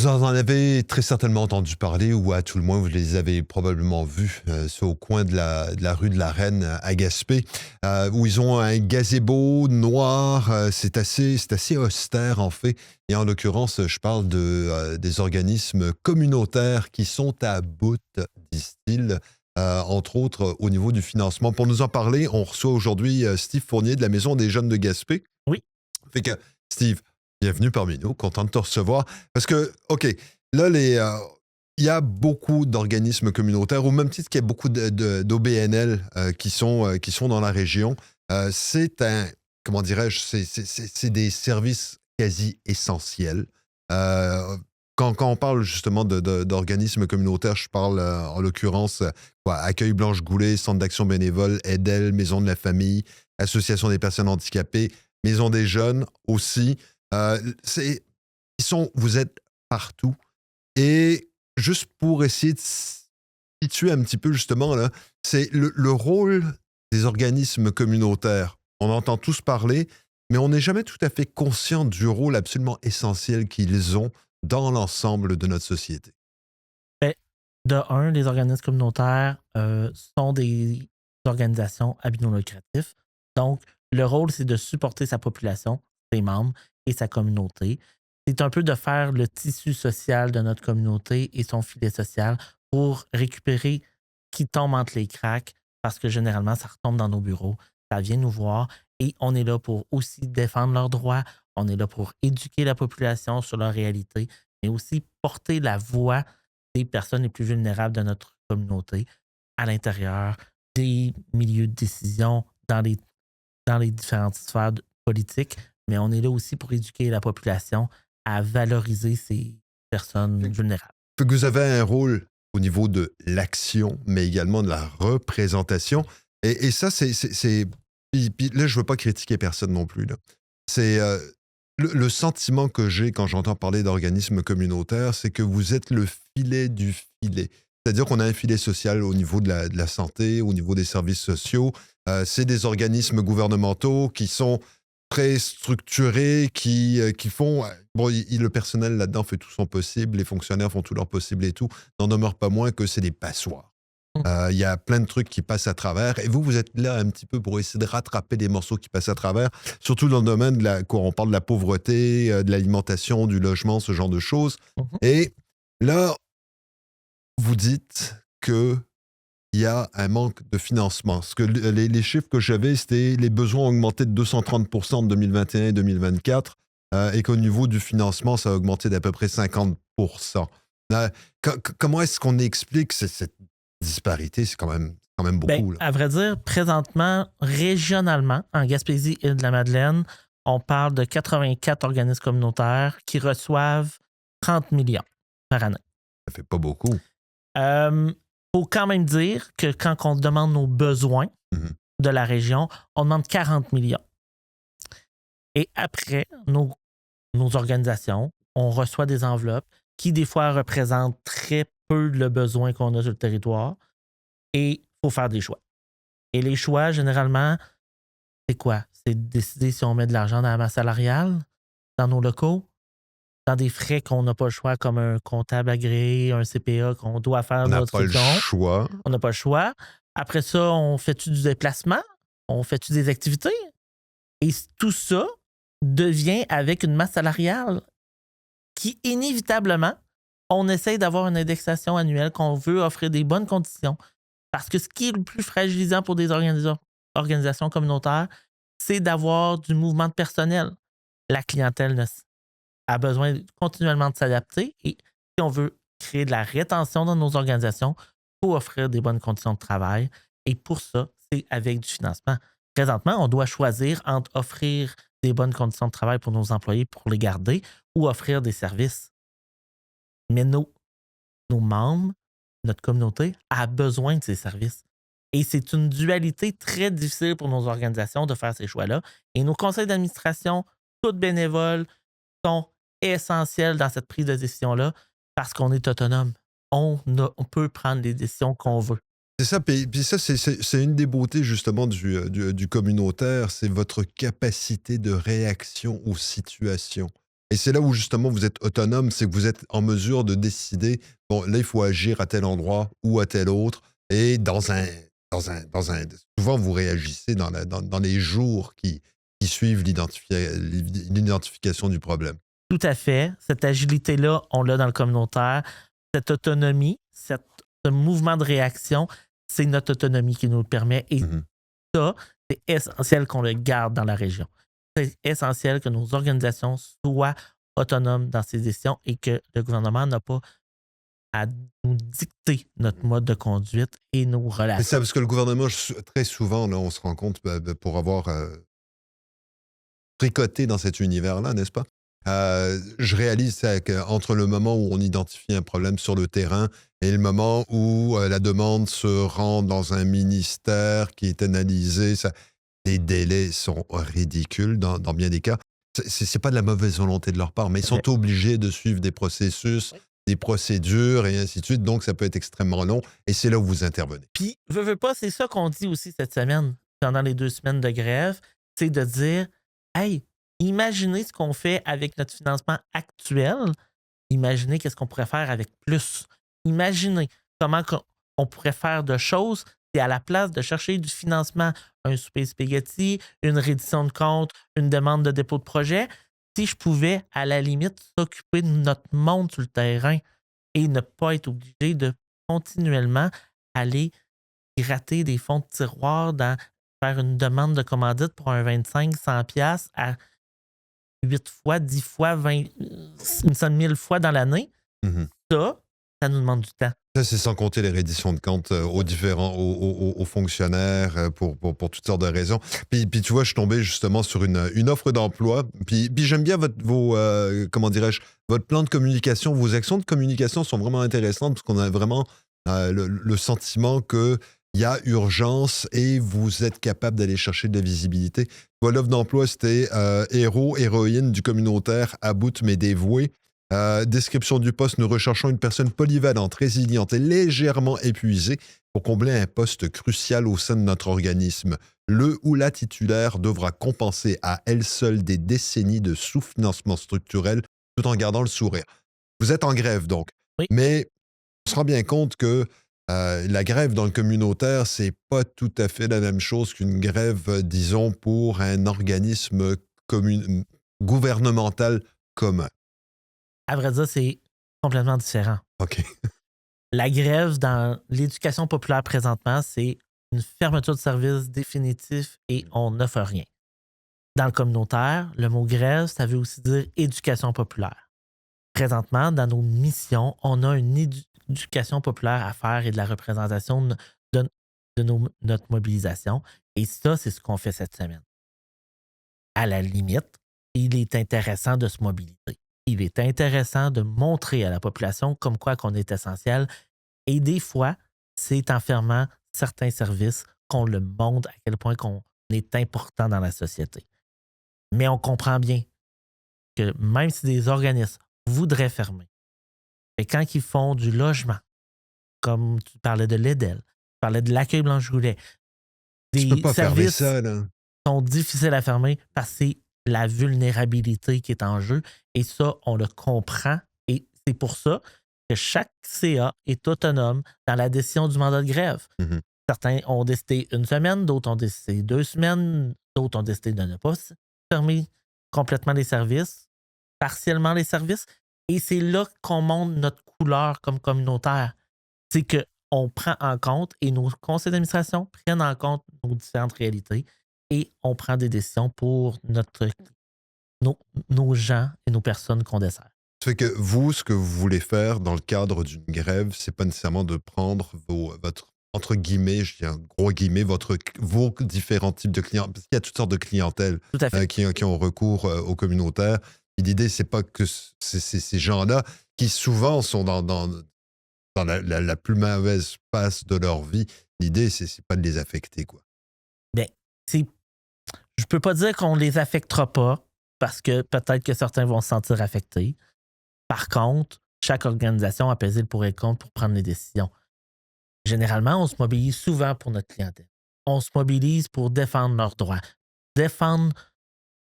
Vous en avez très certainement entendu parler ou à tout le moins vous les avez probablement vus. C'est au coin de la rue de la Reine à Gaspé, où ils ont un gazebo noir. C'est assez austère en fait. Et en l'occurrence, je parle des organismes communautaires qui sont à bout, disent-ils, entre autres au niveau du financement. Pour nous en parler, on reçoit aujourd'hui Steve Fournier de la Maison des Jeunes de Gaspé. Oui, Fait que, Steve, bienvenue parmi nous, content de te recevoir. Parce que, OK, là, il y a beaucoup d'organismes communautaires, au même titre qu'il y a beaucoup d'OBNL qui sont dans la région. C'est un, comment dirais-je, c'est des services quasi essentiels. Euh, quand on parle justement d'organismes communautaires, je parle en l'occurrence quoi, Accueil Blanche Goulet, Centre d'action bénévole, EDEL, Maison de la famille, Association des personnes handicapées, Maison des jeunes aussi. Vous êtes partout. Et juste pour essayer de situer un petit peu justement, là, c'est le rôle des organismes communautaires. On entend tous parler, mais on n'est jamais tout à fait conscient du rôle absolument essentiel qu'ils ont dans l'ensemble de notre société. ben, de un, les organismes communautaires sont des organisations à but non lucratif. Donc, le rôle, c'est de supporter sa population, ses membres et sa communauté. C'est un peu de faire le tissu social de notre communauté et son filet social pour récupérer qui tombe entre les cracks, parce que généralement, ça retombe dans nos bureaux, ça vient nous voir et on est là pour aussi défendre leurs droits, on est là pour éduquer la population sur leur réalité, mais aussi porter la voix des personnes les plus vulnérables de notre communauté à l'intérieur des milieux de décision, dans les différentes sphères politiques, mais on est là aussi pour éduquer la population à valoriser ces personnes vulnérables. Fait que vous avez un rôle au niveau de l'action, mais également de la représentation. Et ça, puis là, je veux pas critiquer personne non plus, là. C'est le sentiment que j'ai quand j'entends parler d'organismes communautaires, c'est que vous êtes le filet du filet. C'est-à-dire qu'on a un filet social au niveau de la santé, au niveau des services sociaux. C'est des organismes gouvernementaux qui sont très structurés, qui font. Bon, le personnel là-dedans fait tout son possible, les fonctionnaires font tout leur possible et tout. N'en demeure pas moins que c'est des passoires. Il y a plein de trucs qui passent à travers. Et vous, vous êtes là un petit peu pour essayer de rattraper des morceaux qui passent à travers, surtout dans le domaine quoi, on parle de la pauvreté, de l'alimentation, du logement, ce genre de choses. Mhm. Et là, vous dites que il y a un manque de financement. Ce que les chiffres que j'avais, c'était les besoins ont augmenté de 230% en 2021 et 2024, et qu'au niveau du financement, ça a augmenté d'à peu près 50%. Euh, Comment est-ce qu'on explique cette disparité? C'est quand même Ben, beaucoup, là. à vrai dire, présentement, régionalement, en Gaspésie et de la Madeleine, on parle de 84 organismes communautaires qui reçoivent 30 millions par année. Ça fait pas beaucoup. Il faut quand même dire que quand on demande nos besoins Mhm. de la région, on demande 40 millions. Et après, nos organisations, on reçoit des enveloppes qui, des fois, représentent très peu le besoin qu'on a sur le territoire. Et il faut faire des choix. Et les choix, généralement, c'est quoi? C'est de décider si on met de l'argent dans la masse salariale, dans nos locaux, dans des frais qu'on n'a pas le choix, comme un comptable agréé, un CPA qu'on doit On faire n'a notre pas le don. choix. On n'a pas le choix. Après ça, on fait-tu du déplacement? On fait-tu des activités? Et tout ça devient avec une masse salariale qui, inévitablement, on essaye d'avoir une indexation annuelle, qu'on veut offrir des bonnes conditions. Parce que ce qui est le plus fragilisant pour des organisations communautaires, c'est d'avoir du mouvement de personnel. La clientèle a besoin continuellement de s'adapter et si on veut créer de la rétention dans nos organisations, il faut offrir des bonnes conditions de travail. Et pour ça, c'est avec du financement. Présentement, on doit choisir entre offrir des bonnes conditions de travail pour nos employés pour les garder ou offrir des services. Mais nos membres, notre communauté a besoin de ces services. Et c'est une dualité très difficile pour nos organisations de faire ces choix-là. Et nos conseils d'administration, toutes bénévoles, sont essentiels dans cette prise de décision-là parce qu'on est autonome. On peut prendre les décisions qu'on veut. C'est ça, puis ça, c'est une des beautés justement du communautaire, c'est votre capacité de réaction aux situations. Et c'est là où justement vous êtes autonome, c'est que vous êtes en mesure de décider, bon, là, il faut agir à tel endroit ou à tel autre. Et souvent, vous réagissez dans les jours qui suivent l'identification du problème. Tout à fait. Cette agilité-là, on l'a dans le communautaire. Cette autonomie, ce mouvement de réaction, c'est notre autonomie qui nous le permet. Et Mhm. ça, c'est essentiel qu'on le garde dans la région. C'est essentiel que nos organisations soient autonomes dans ces décisions et que le gouvernement n'a pas à nous dicter notre mode de conduite et nos C'est relations. ça, parce que le gouvernement, très souvent, là, on se rend compte, pour avoir tricoté dans cet univers-là, n'est-ce pas? Je réalise ça, qu'entre le moment où on identifie un problème sur le terrain et le moment où la demande se rend dans un ministère qui est analysé, les délais sont ridicules dans bien des cas. C'est pas de la mauvaise volonté de leur part, mais ils sont obligés de suivre des processus, Oui. des procédures et ainsi de suite. Donc, ça peut être extrêmement long et c'est là où vous intervenez. Puis, veux pas, c'est ça qu'on dit aussi cette semaine, pendant les 2 semaines de grève, c'est de dire, hey, imaginez ce qu'on fait avec notre financement actuel, imaginez qu'est-ce qu'on pourrait faire avec plus. Imaginez comment on pourrait faire de choses et à la place de chercher du financement, un souper spaghetti, une reddition de compte, une demande de dépôt de projet, si je pouvais, à la limite, s'occuper de notre monde sur le terrain et ne pas être obligé de continuellement aller gratter des fonds de tiroir, faire une demande de commandite pour un 25-100$ à 8 fois, 10 fois, 20, une cent mille fois dans l'année. Mhm. Ça nous demande du temps. Ça, c'est sans compter les redditions de comptes aux fonctionnaires pour toutes sortes de raisons. Puis tu vois, je suis tombé justement sur une offre d'emploi. Puis j'aime bien comment dirais-je, votre plan de communication. Vos actions de communication sont vraiment intéressantes parce qu'on a vraiment le sentiment qu'il y a urgence et vous êtes capable d'aller chercher de la visibilité. Voilà, l'offre d'emploi, c'était héros, héroïne du communautaire, à bout mais dévoué. Description du poste, nous recherchons une personne polyvalente, résiliente et légèrement épuisée pour combler un poste crucial au sein de notre organisme. Le ou la titulaire devra compenser à elle seule des décennies de sous-financement structurel tout en gardant le sourire. Vous êtes en grève donc, Oui. mais on se rend bien compte que la grève dans le communautaire, c'est pas tout à fait la même chose qu'une grève, disons, pour un organisme gouvernemental commun. À vrai dire, c'est complètement différent. OK. La grève dans l'éducation populaire présentement, c'est une fermeture de service définitive et on n'offre rien. Dans le communautaire, le mot grève, ça veut aussi dire éducation populaire. Présentement, dans nos missions, on a une éducation populaire à faire et de la représentation de notre mobilisation. Et ça, c'est ce qu'on fait cette semaine. À la limite, il est intéressant de se mobiliser. Il est intéressant de montrer à la population comme quoi qu'on est essentiel. Et des fois, c'est en fermant certains services qu'on le montre à quel point qu'on est important dans la société. Mais on comprend bien que même si des organismes voudraient fermer, et quand ils font du logement, comme tu parlais de l'EDEL, tu parlais de l'accueil Blanche-Goulet, Tu peux des pas fermer services ça, là. sont difficiles à fermer parce que c'est la vulnérabilité qui est en jeu. Et ça, on le comprend. Et c'est pour ça que chaque CA est autonome dans la décision du mandat de grève. Mhm. Certains ont décidé 1 semaine, d'autres ont décidé 2 semaines, d'autres ont décidé de ne pas fermer complètement les services, partiellement les services. Et c'est là qu'on montre notre couleur comme communautaire. C'est qu'on prend en compte et nos conseils d'administration prennent en compte nos différentes réalités et on prend des décisions pour nos gens et nos personnes qu'on dessert. Ça fait que vous, ce que vous voulez faire dans le cadre d'une grève, c'est pas nécessairement de prendre votre, entre guillemets, je dis un gros guillemets, vos différents types de clients, parce qu'il y a toutes sortes de clientèles Tout à fait. qui ont recours au communautaire. Et l'idée, c'est pas que c'est ces gens-là qui souvent sont dans la plus mauvaise passe de leur vie. L'idée, c'est pas de les affecter, quoi. Bien, je peux pas dire qu'on les affectera pas parce que peut-être que certains vont se sentir affectés. Par contre, chaque organisation a pesé le pour et le contre pour prendre les décisions. Généralement, on se mobilise souvent pour notre clientèle. On se mobilise pour défendre leurs droits. Défendre.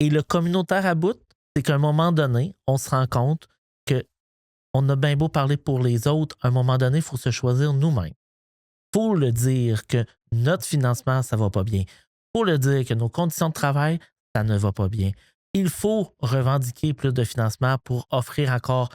Et le communautaire à bout, c'est qu'à un moment donné, on se rend compte qu'on a bien beau parler pour les autres, à un moment donné, il faut se choisir nous-mêmes. Il faut le dire que notre financement, ça ne va pas bien. Il faut le dire que nos conditions de travail, ça ne va pas bien. Il faut revendiquer plus de financement pour offrir encore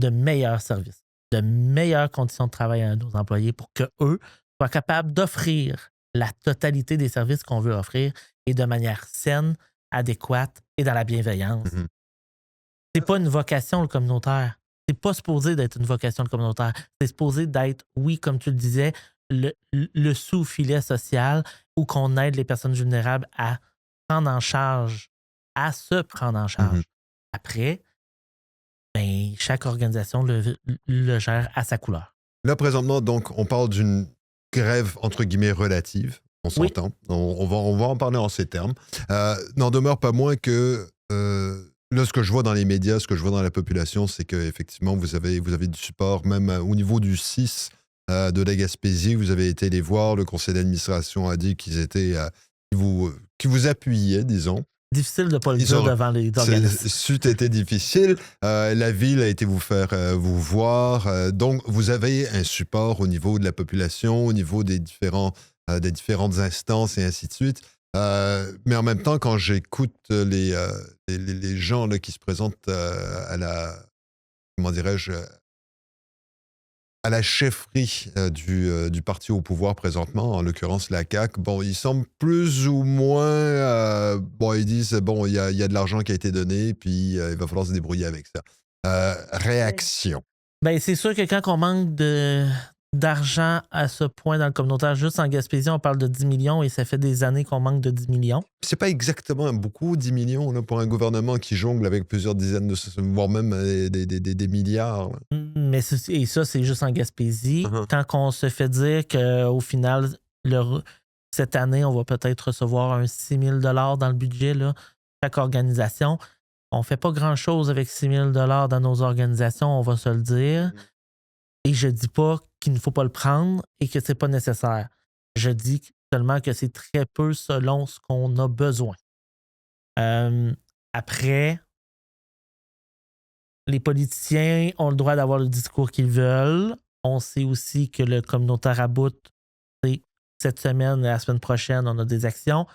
de meilleurs services, de meilleures conditions de travail à nos employés pour qu'eux soient capables d'offrir la totalité des services qu'on veut offrir et de manière saine, adéquate et dans la bienveillance. Mhm. C'est pas une vocation, le communautaire. C'est pas supposé d'être une vocation, le communautaire. C'est supposé d'être, oui, comme tu le disais, le sous-filet social où qu'on aide les personnes vulnérables à prendre en charge, à se prendre en charge. Mhm. Après, ben, chaque organisation le gère à sa couleur. Là, présentement, donc, on parle d'une grève, entre guillemets, relative. On Oui. s'entend. On va en parler en ces termes. N'en demeure pas moins que là, ce que je vois dans les médias, ce que je vois dans la population, c'est qu'effectivement, vous avez du support, même au niveau du CIS de la Gaspésie. Vous avez été les voir. Le conseil d'administration a dit qu'ils étaient qui vous appuyaient, disons. Difficile de ne pas le dire devant les organismes. C'eût été difficile. La ville a été vous faire vous voir. Donc, vous avez un support au niveau de la population, au niveau des différentes instances et ainsi de suite. Mais en même temps, quand j'écoute les gens là, qui se présentent à la, comment dirais-je, à la chefferie du parti au pouvoir présentement, en l'occurrence la CAQ, bon, ils semblent plus ou moins... bon, ils disent, bon, il y a de l'argent qui a été donné, puis il va falloir se débrouiller avec ça. Réaction. Ben, c'est sûr que quand on manque d'argent à ce point dans le communautaire, juste en Gaspésie, on parle de 10 millions et ça fait des années qu'on manque de 10 millions. C'est pas exactement beaucoup, 10 millions, là, pour un gouvernement qui jongle avec plusieurs dizaines voire même des milliards. Là. Mais et ça, c'est juste en Gaspésie. Uh-huh. Quand on se fait dire qu'au final, cette année, on va peut-être recevoir un 6 000 $ dans le budget, là, chaque organisation, on ne fait pas grand-chose avec 6 000 $ dans nos organisations, on va se le dire. Et je ne dis pas qu'il ne faut pas le prendre et que ce n'est pas nécessaire. Je dis seulement que c'est très peu selon ce qu'on a besoin. Après, les politiciens ont le droit d'avoir le discours qu'ils veulent. On sait aussi que le communautaire à bout, cette semaine et la semaine prochaine, on a des actions.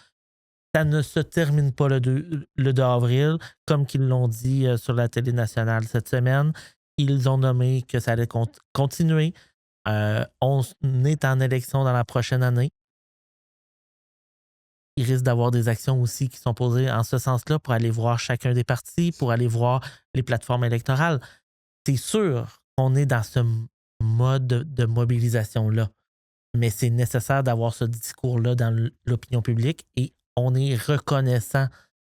Ça ne se termine pas le 2 avril, comme qu'ils l'ont dit sur la télé nationale cette semaine. Ils ont nommé que ça allait continuer. On est en élection dans la prochaine année. Il risque d'avoir des actions aussi qui sont posées en ce sens-là pour aller voir chacun des partis, pour aller voir les plateformes électorales. C'est sûr qu'on est dans ce mode de mobilisation-là, mais c'est nécessaire d'avoir ce discours-là dans l'opinion publique et on est reconnaissant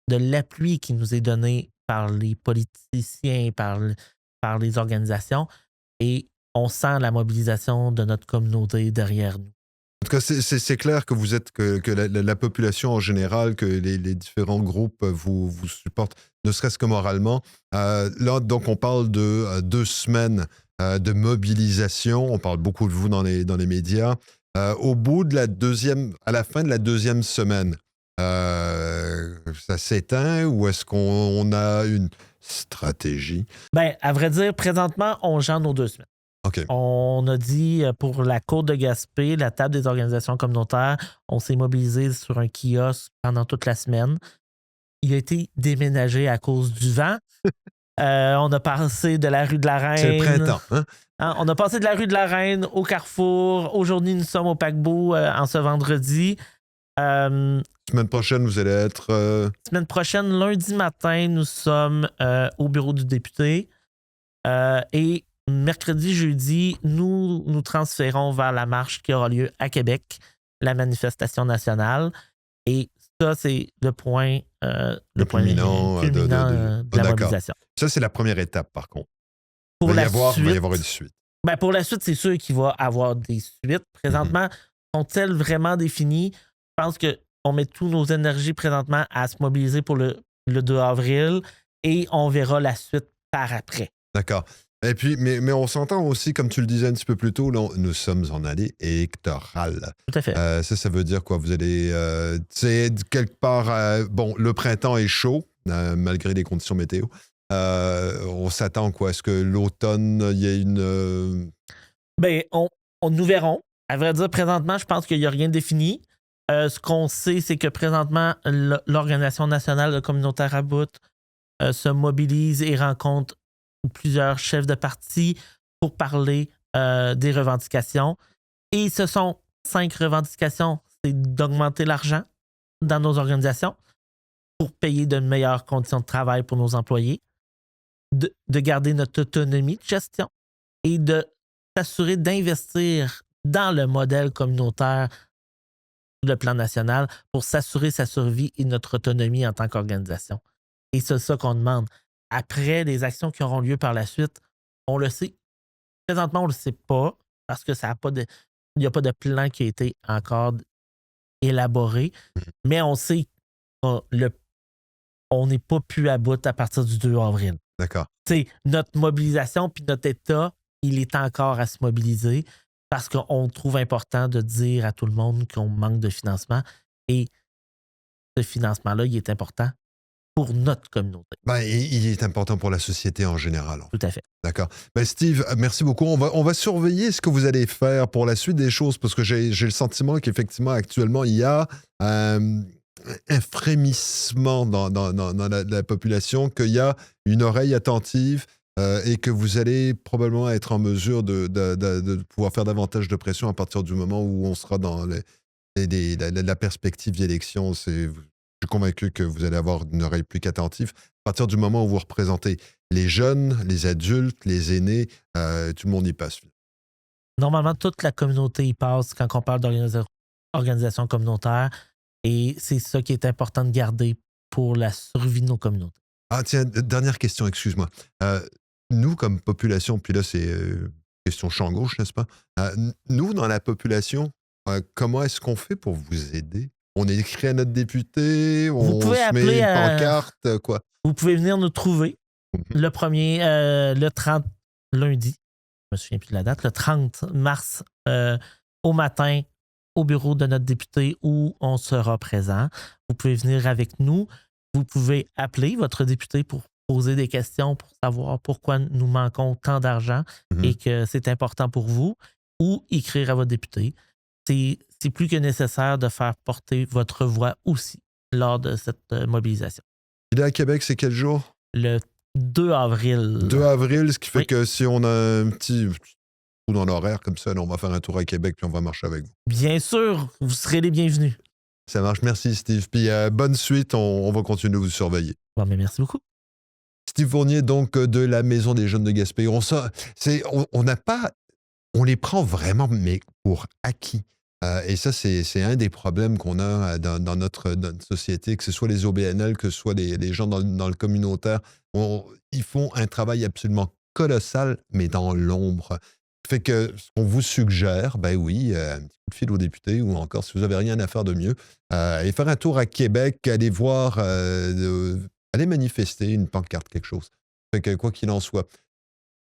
de l'appui qui nous est donné par les politiciens, par les organisations et on sent la mobilisation de notre communauté derrière nous. En tout cas, c'est clair que vous êtes que la population en général, que les différents groupes vous supportent, ne serait-ce que moralement. Là, donc, on parle de 2 semaines de mobilisation. On parle beaucoup de vous dans les médias. Au bout de à la fin de la 2e semaine, ça s'éteint ou est-ce qu'on a une stratégie? Ben, à vrai dire, présentement, on gère nos 2 semaines. OK. On a dit pour la Côte de Gaspé, la table des organisations communautaires, on s'est mobilisé sur un kiosque pendant toute la semaine. Il a été déménagé à cause du vent. On a passé de la rue de la Reine. C'est le printemps, hein? On a passé de la rue de la Reine au Carrefour. Aujourd'hui, nous sommes au paquebot en ce vendredi. Semaine prochaine, vous allez être... Semaine prochaine, lundi matin, nous sommes au bureau du député. Et mercredi, jeudi, nous transférons vers la marche qui aura lieu à Québec, la manifestation nationale. Et ça, c'est le point culminant de la mobilisation. Ça, c'est la première étape, par contre. Pour il va suite, y avoir une suite. Ben pour la suite, c'est sûr qu'il va y avoir des suites. Présentement, sont-elles vraiment définies? Je pense qu'on met toutes nos énergies présentement à se mobiliser pour le 2 avril et on verra la suite par après. D'accord. Et puis, mais on s'entend aussi, comme tu le disais un petit peu plus tôt, là, nous sommes en année électorale. Tout à fait. Ça veut dire quoi? Vous allez, quelque part, bon, le printemps est chaud, malgré les conditions météo. On s'attend quoi? Est-ce que l'automne, il y a une... Ben, nous verrons. À vrai dire, présentement, je pense qu'il n'y a rien de défini. Ce qu'on sait, c'est que présentement, l'Organisation nationale de communautaire à bout se mobilise et rencontre plusieurs chefs de parti pour parler des revendications. Et ce sont 5 revendications. C'est d'augmenter l'argent dans nos organisations pour payer de meilleures conditions de travail pour nos employés, de garder notre autonomie de gestion et de s'assurer d'investir dans le modèle communautaire le plan national pour s'assurer sa survie et notre autonomie en tant qu'organisation. Et c'est ça qu'on demande. Après, les actions qui auront lieu par la suite, on le sait. Présentement, on ne le sait pas parce que il n'y a pas de plan qui a été encore élaboré, mais on sait qu'on n'est pas plus à bout à partir du 2 avril. D'accord. T'sais, notre mobilisation puis notre État, il est encore à se mobiliser parce qu'on trouve important de dire à tout le monde qu'on manque de financement. Et ce financement-là, il est important pour notre communauté. Ben, il est important pour la société en général. Tout à fait. D'accord. Ben Steve, merci beaucoup. On va surveiller ce que vous allez faire pour la suite des choses parce que j'ai le sentiment qu'effectivement, actuellement, il y a un frémissement dans la population, qu'il y a une oreille attentive et que vous allez probablement être en mesure de pouvoir faire davantage de pression à partir du moment où on sera dans la perspective d'élection. Je suis convaincu que vous allez avoir une oreille plus qu'attentive. À partir du moment où vous représentez les jeunes, les adultes, les aînés, tout le monde y passe. Normalement, toute la communauté y passe quand on parle d'organisation communautaire. Et c'est ça qui est important de garder pour la survie de nos communautés. Ah tiens, dernière question, excuse-moi. Nous, comme population, puis là, c'est question champ gauche, n'est-ce pas? Nous, dans la population, comment est-ce qu'on fait pour vous aider? On écrit à notre député, on se met une pancarte, quoi? Vous pouvez venir nous trouver le 30 lundi, je me souviens plus de la date, le 30 mars au matin au bureau de notre député où on sera présent. Vous pouvez venir avec nous. Vous pouvez appeler votre député pour poser des questions, pour savoir pourquoi nous manquons tant d'argent et que c'est important pour vous, ou écrire à votre député. C'est plus que nécessaire de faire porter votre voix aussi lors de cette mobilisation. Il est à Québec, c'est quel jour? Le 2 avril. 2 avril, ce qui fait que si on a un petit trou dans l'horaire comme ça, on va faire un tour à Québec puis on va marcher avec vous. Bien sûr, vous serez les bienvenus. Ça marche, merci Steve. Puis bonne suite, on va continuer de vous surveiller. Bon, mais merci beaucoup. Steve Fournier, donc de la Maison des Jeunes de Gaspé. On n'a pas, on les prend vraiment, mais pour acquis. Et ça, c'est un des problèmes qu'on a dans notre société, que ce soit les OBNL, que ce soit les gens dans le communautaire. Ils font un travail absolument colossal, mais dans l'ombre. Fait que ce qu'on vous suggère, ben oui, un petit coup de fil au député, ou encore, si vous n'avez rien à faire de mieux, allez faire un tour à Québec, allez voir, allez manifester, une pancarte, quelque chose. Fait que quoi qu'il en soit,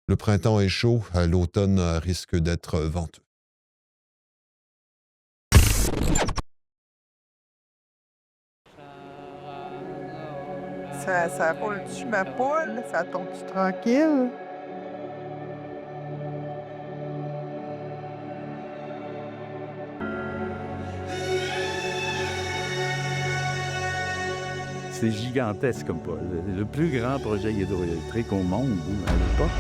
le printemps est chaud, l'automne risque d'être venteux. Ça roule-tu, ma poule? Ça tombe-tu tranquille? C'est gigantesque comme pas. Le plus grand projet hydroélectrique au monde à l'époque.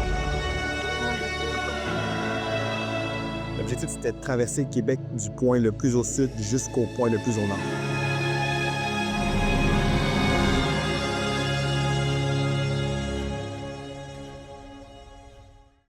L'objectif, c'était de traverser le Québec du point le plus au sud jusqu'au point le plus au nord.